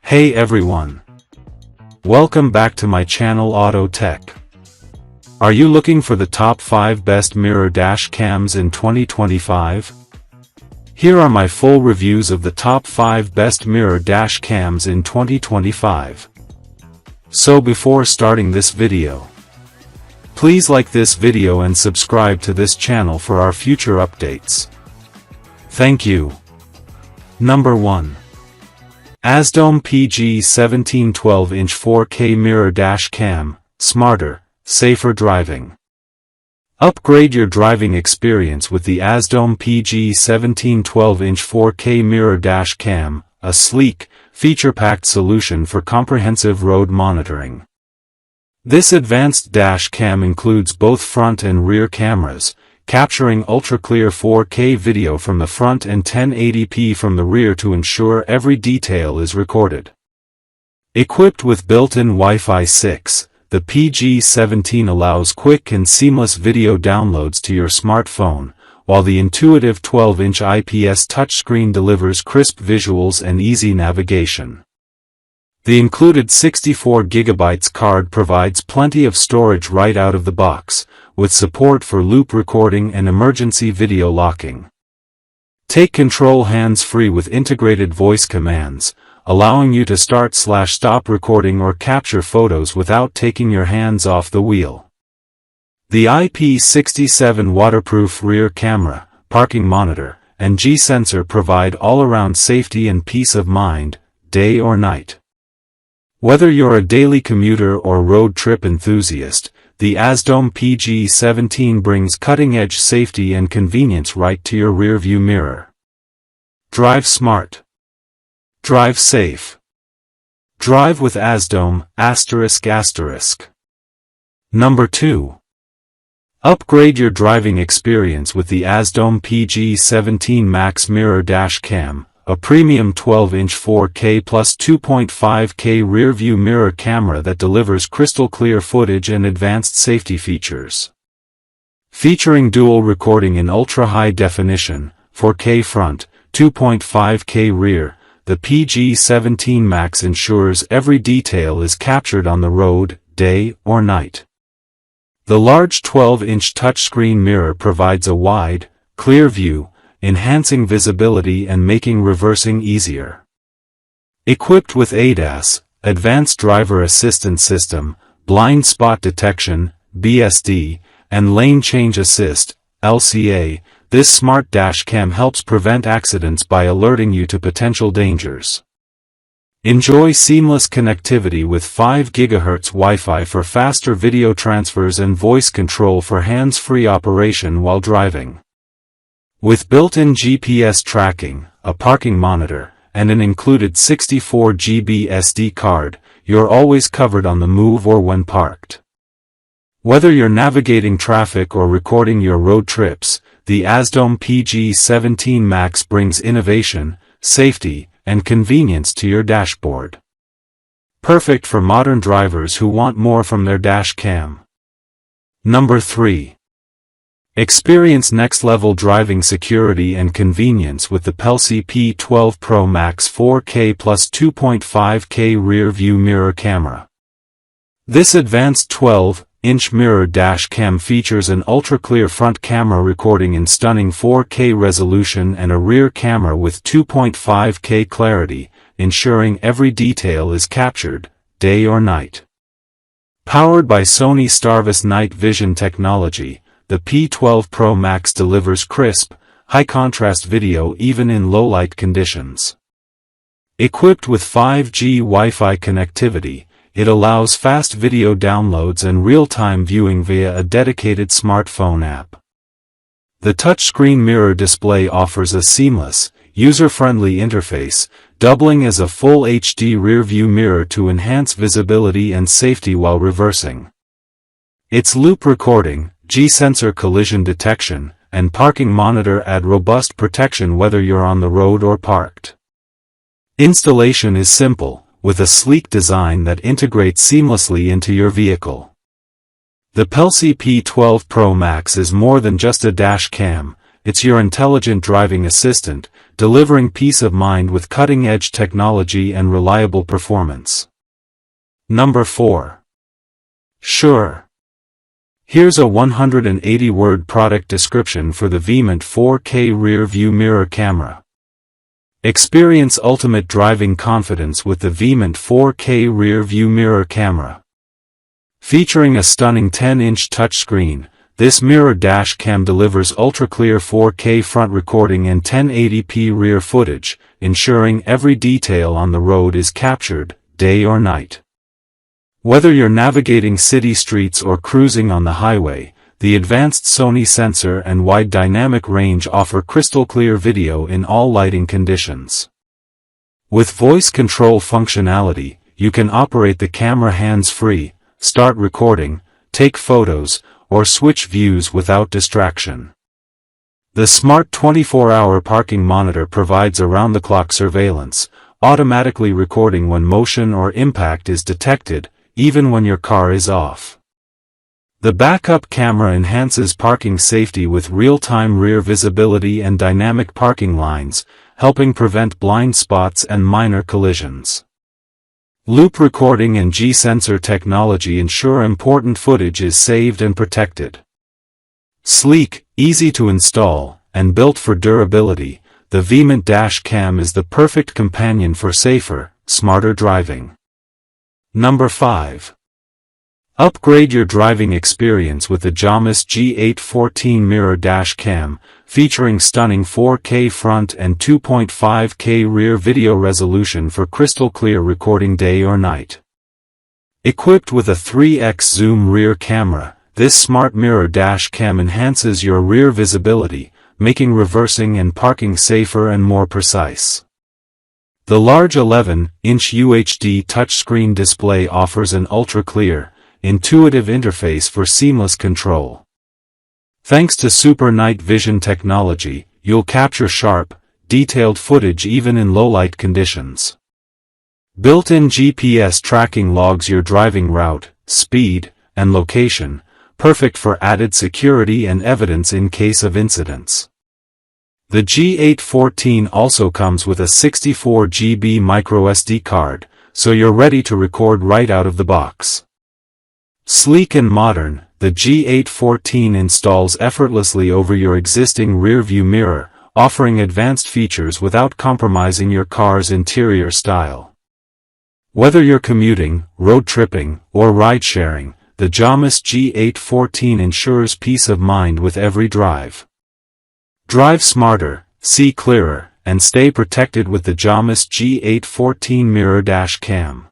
Hey everyone! Welcome back to my channel Auto Tech. Are you looking for the top 5 best mirror dash cams in 2025? Here are my full reviews of the top 5 best mirror dash cams in 2025. So before starting this video, please like this video and subscribe to this channel for our future updates. Thank you. Number 1. AZDOME PG17 12-inch 4K mirror dash cam, smarter, safer driving. Upgrade your driving experience with the AZDOME PG17 12-inch 4K mirror dash cam, a sleek, feature-packed solution for comprehensive road monitoring. This advanced dash cam includes both front and rear cameras, capturing ultra-clear 4K video from the front and 1080p from the rear to ensure every detail is recorded. Equipped with built-in Wi-Fi 6, the PG17 allows quick and seamless video downloads to your smartphone, while the intuitive 12-inch IPS touchscreen delivers crisp visuals and easy navigation. The included 64GB card provides plenty of storage right out of the box, with support for loop recording and emergency video locking. Take control hands-free with integrated voice commands, allowing you to start/stop recording or capture photos without taking your hands off the wheel. The IP67 waterproof rear camera, parking monitor, and G-sensor provide all-around safety and peace of mind, day or night. Whether you're a daily commuter or road trip enthusiast, the AZDOME PG17 brings cutting-edge safety and convenience right to your rearview mirror. Drive smart. Drive safe. Drive with AZDOME, ***. Number 2. Upgrade your driving experience with the AZDOME PG17 Max mirror dash cam, a premium 12-inch 4K plus 2.5K rear-view mirror camera that delivers crystal-clear footage and advanced safety features. Featuring dual recording in ultra-high definition, 4K front, 2.5K rear, the PG17 Max ensures every detail is captured on the road, day or night. The large 12-inch touchscreen mirror provides a wide, clear view, enhancing visibility and making reversing easier. Equipped with ADAS, Advanced Driver Assistance System, Blind Spot Detection, BSD, and Lane Change Assist, LCA, this smart dash cam helps prevent accidents by alerting you to potential dangers. Enjoy seamless connectivity with 5 GHz Wi-Fi for faster video transfers and voice control for hands-free operation while driving. With built-in GPS tracking, a parking monitor, and an included 64GB SD card, you're always covered on the move or when parked. Whether you're navigating traffic or recording your road trips, the AZDOME PG17 Max brings innovation, safety, and convenience to your dashboard. Perfect for modern drivers who want more from their dash cam. Number 3. Experience next-level driving security and convenience with the Pelco P12 Pro Max 4K plus 2.5K rear-view mirror camera. This advanced 12-inch mirror dash cam features an ultra-clear front camera recording in stunning 4K resolution and a rear camera with 2.5K clarity, ensuring every detail is captured, day or night. Powered by Sony Starvis night vision technology, the P12 Pro Max delivers crisp, high-contrast video even in low-light conditions. Equipped with 5G Wi-Fi connectivity, it allows fast video downloads and real-time viewing via a dedicated smartphone app. The touchscreen mirror display offers a seamless, user-friendly interface, doubling as a full HD rear-view mirror to enhance visibility and safety while reversing. Its loop recording, G-sensor collision detection, and parking monitor add robust protection whether you're on the road or parked. Installation is simple, with a sleek design that integrates seamlessly into your vehicle. The Pelco P12 Pro Max is more than just a dash cam, it's your intelligent driving assistant, delivering peace of mind with cutting-edge technology and reliable performance. Number 4. Sure. Here's a 180-word product description for the Vement 4K rear-view mirror camera. Experience ultimate driving confidence with the Vement 4K rear-view mirror camera. Featuring a stunning 10-inch touchscreen, this mirror dash cam delivers ultra-clear 4K front recording and 1080p rear footage, ensuring every detail on the road is captured, day or night. Whether you're navigating city streets or cruising on the highway, the advanced Sony sensor and wide dynamic range offer crystal-clear video in all lighting conditions. With voice control functionality, you can operate the camera hands-free, start recording, take photos, or switch views without distraction. The smart 24-hour parking monitor provides around-the-clock surveillance, automatically recording when motion or impact is detected, even when your car is off. The backup camera enhances parking safety with real-time rear visibility and dynamic parking lines, helping prevent blind spots and minor collisions. Loop recording and G-sensor technology ensure important footage is saved and protected. Sleek, easy to install, and built for durability, the Vement Dash Cam is the perfect companion for safer, smarter driving. Number 5. Upgrade your driving experience with the Jamus G814 Mirror Dash Cam, featuring stunning 4K front and 2.5K rear video resolution for crystal-clear recording day or night. Equipped with a 3x zoom rear camera, this smart mirror dash cam enhances your rear visibility, making reversing and parking safer and more precise. The large 11-inch UHD touchscreen display offers an ultra-clear, intuitive interface for seamless control. Thanks to Super Night Vision technology, you'll capture sharp, detailed footage even in low-light conditions. Built-in GPS tracking logs your driving route, speed, and location, perfect for added security and evidence in case of incidents. The G814 also comes with a 64 GB microSD card, so you're ready to record right out of the box. Sleek and modern, the G814 installs effortlessly over your existing rearview mirror, offering advanced features without compromising your car's interior style. Whether you're commuting, road tripping, or ride-sharing, the Jamus G814 ensures peace of mind with every drive. Drive smarter, see clearer, and stay protected with the Jamus G814 Mirror Dash Cam.